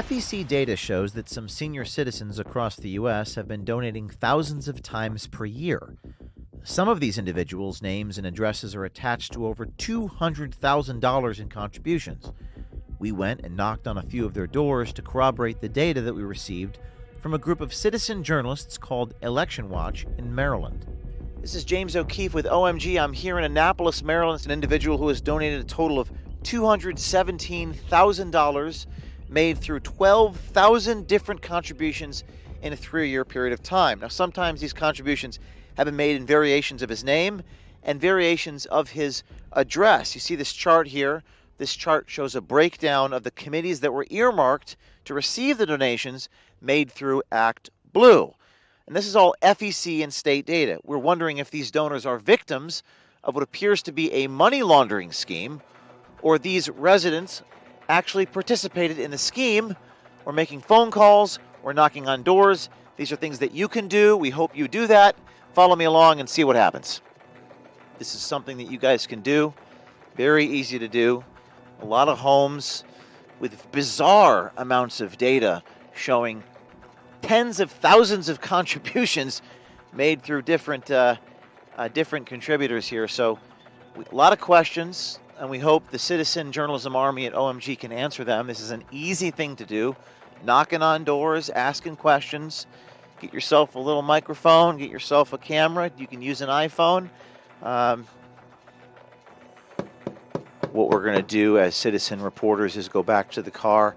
FEC data shows that some senior citizens across the U.S. have been donating thousands of times per year. Some of these individuals' names and addresses are attached to over $200,000 in contributions. We went and knocked on a few of their doors to corroborate the data that we received from a group of citizen journalists called Election Watch in Maryland. This is James O'Keefe with OMG. I'm here in Annapolis, Maryland. It's an individual who has donated a total of $217,000 made through 12,000 different contributions in a 3-year period of time. Now, sometimes these contributions have been made in variations of his name and variations of his address. You see this chart here. This chart shows a breakdown of the committees that were earmarked to receive the donations made through Act Blue. And this is all FEC and state data. We're wondering if these donors are victims of what appears to be a money laundering scheme, or these residents actually participated in the scheme, or making phone calls, or knocking on doors. These are things that you can do. We hope you do that. Follow me along and see what happens. This is something that you guys can do. Very easy to do. A lot of homes with bizarre amounts of data showing tens of thousands of contributions made through different contributors here. So a lot of questions, and we hope the Citizen Journalism Army at OMG can answer them. This is an easy thing to do. Knocking on doors, asking questions. Get yourself a little microphone, get yourself a camera. You can use an iPhone. What we're going to do as citizen reporters is go back to the car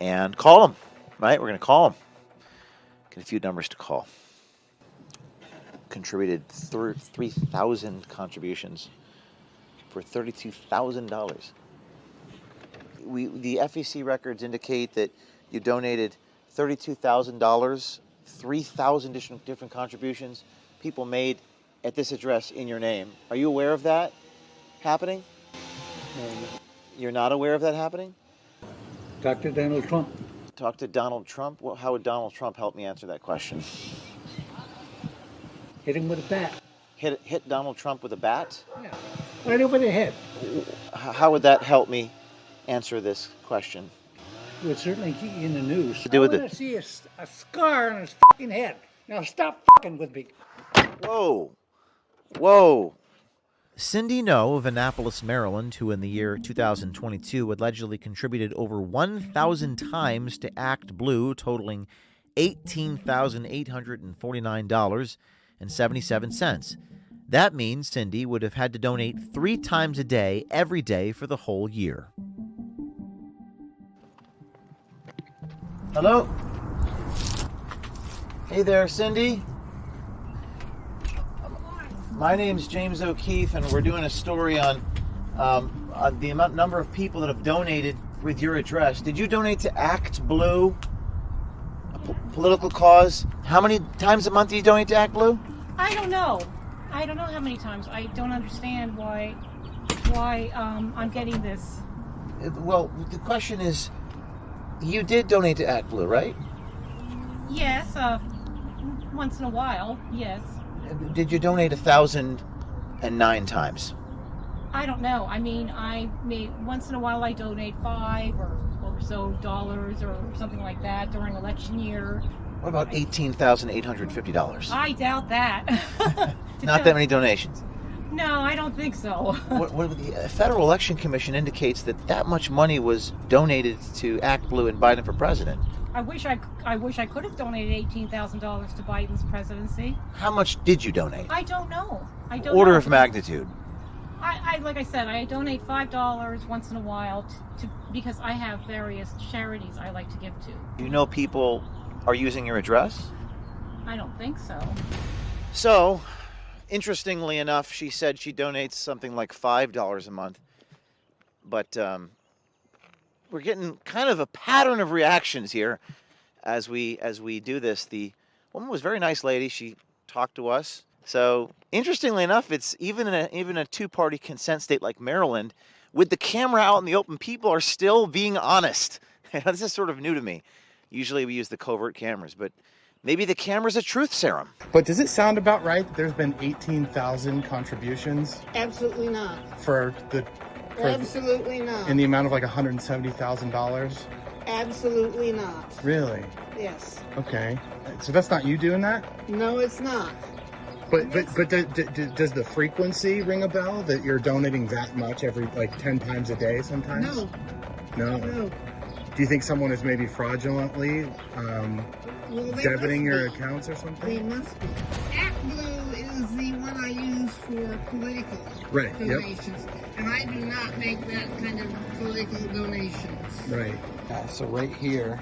and call them, right? We're going to call them. Get a few numbers to call. Contributed 3,000 contributions for $32,000. The FEC records indicate that you donated $32,000, 3,000 different contributions people made at this address in your name. Are you aware of that happening? You're not aware of that happening? Talk to Donald Trump. Talk to Donald Trump? Well, how would Donald Trump help me answer that question? Hit him with a bat. Hit Donald Trump with a bat? Yeah, right over the head. How would that help me answer this question? It would certainly keep you in the news. To do with I want to see a scar on his fucking head. Now stop fucking with me. Whoa. Whoa. Cindy No of Annapolis, Maryland, who in the year 2022 allegedly contributed over 1,000 times to Act Blue, totaling $18,849.77. That means Cindy would have had to donate 3 times a day, every day, for the whole year. Hello? Hey there, Cindy. My name's James O'Keefe, and we're doing a story on the number of people that have donated with your address. Did you donate to Act Blue, a political cause? How many times a month do you donate to Act Blue? I don't know. I don't know how many times. I don't understand why I'm getting this. Well, the question is, you did donate to Act Blue, right? Yes, once in a while, yes. Did you donate 1,009 times? I don't know. I mean, once in a while I donate $5 or so dollars or something like that during election year. What about $18,850? I doubt that. Not that many donations. No, I don't think so. The Federal Election Commission indicates that much money was donated to Act Blue and Biden for president. I wish I could have donated $18,000 to Biden's presidency. How much did you donate? I don't know. Order of magnitude. Like I said, I donate $5 once in a while because I have various charities I like to give to. You know people are using your address? I don't think so. So, interestingly enough, she said she donates something like $5 a month. But we're getting kind of a pattern of reactions here as we do this. The woman was a very nice lady. She talked to us. So, interestingly enough, it's even a two-party consent state like Maryland, with the camera out in the open, people are still being honest. This is sort of new to me. Usually we use the covert cameras, but maybe the camera's a truth serum. But does it sound about right that there's been 18,000 contributions? Absolutely not. Absolutely not. In the amount of like $170,000? Absolutely not. Really? Yes. Okay. So that's not you doing that? No, it's not. But does the frequency ring a bell that you're donating that much every like 10 times a day sometimes? No. No. No. Do you think someone is maybe fraudulently Well, they debiting must your be. accounts or They something? must be. ActBlue is the one I use for political Right, yep. donations. And I do not make that kind of political donations. Right. So right here,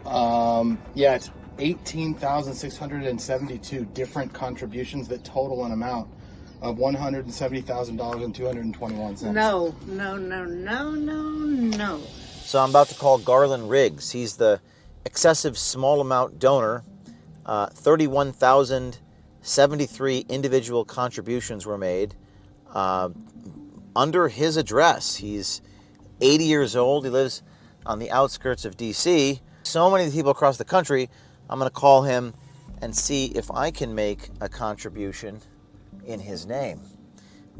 yeah, it's 18,672 different contributions that total an amount of $170,000.221. No, no, no, no, no, no. So I'm about to call Garland Riggs. He's the excessive small amount donor. 31,073 individual contributions were made under his address. He's 80 years old. He lives on the outskirts of D.C. So many people across the country, I'm going to call him and see if I can make a contribution in his name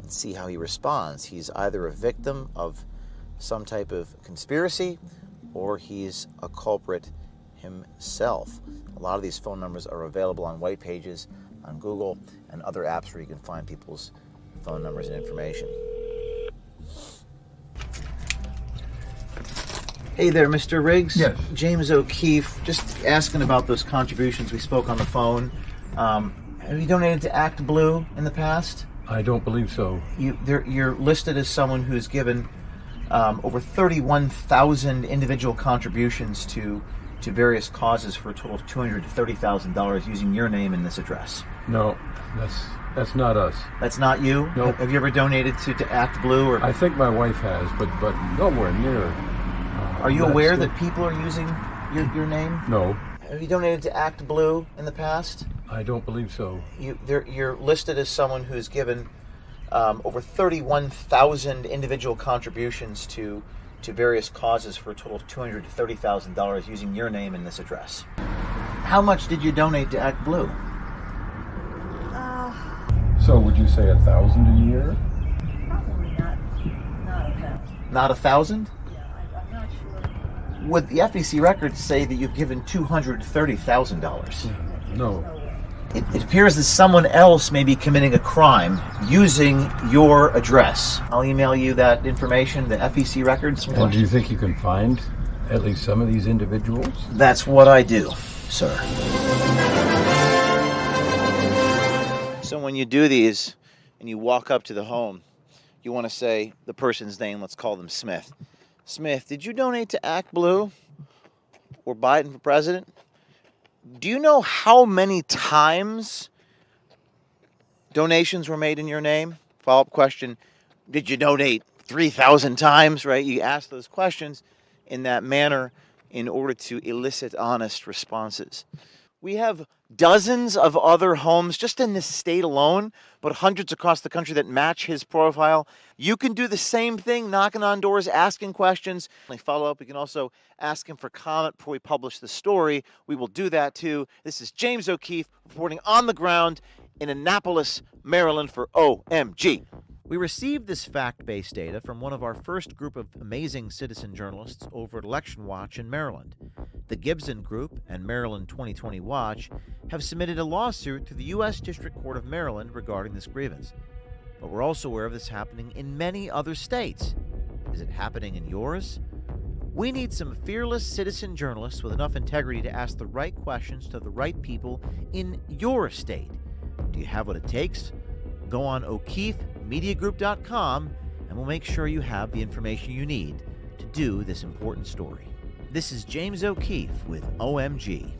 and see how he responds. He's either a victim of some type of conspiracy or he's a culprit himself. A lot of these phone numbers are available on white pages on Google and other apps where you can find people's phone numbers and information. Hey there, Mr. Riggs. Yes. James O'Keefe, just asking about those contributions we spoke on the phone. Have you donated to Act Blue in the past? I don't believe so. You're listed as someone who's given over 31,000 individual contributions to various causes for a total of $230,000 using your name and this address. No, that's not us. That's not you? Nope. Have you ever donated to Act Blue? Or I think my wife has, but nowhere near. are you aware that people are using your name? No, Have you donated to Act Blue in the past? I don't believe so. You're listed as someone who's given over 31,000 individual contributions to various causes for a total of $230,000 using your name and this address. How much did you donate to Act Blue? So would you say 1,000 a year? Probably not 1,000. Not 1,000? Yeah, I'm not sure. Would the FEC records say that you've given $230,000? No. It appears that someone else may be committing a crime using your address. I'll email you that information, the FEC records. And do you think you can find at least some of these individuals? That's what I do, sir. So when you do these and you walk up to the home, you want to say the person's name. Let's call them Smith. Smith, did you donate to Act Blue or Biden for president? Do you know how many times donations were made in your name? Follow-up question, did you donate 3,000 times, right? You ask those questions in that manner in order to elicit honest responses. We have dozens of other homes just in this state alone, but hundreds across the country that match his profile. You can do the same thing, knocking on doors, asking questions. Follow up, we can also ask him for comment before we publish the story. We will do that too. This is James O'Keefe reporting on the ground in Annapolis, Maryland for OMG. We received this fact-based data from one of our first group of amazing citizen journalists over at Election Watch in Maryland. The Gibson Group and Maryland 2020 Watch have submitted a lawsuit to the U.S. District Court of Maryland regarding this grievance. But we're also aware of this happening in many other states. Is it happening in yours? We need some fearless citizen journalists with enough integrity to ask the right questions to the right people in your state. Do you have what it takes? Go on keefemediagroup.com and we'll make sure you have the information you need to do this important story. This is James O'Keefe with OMG.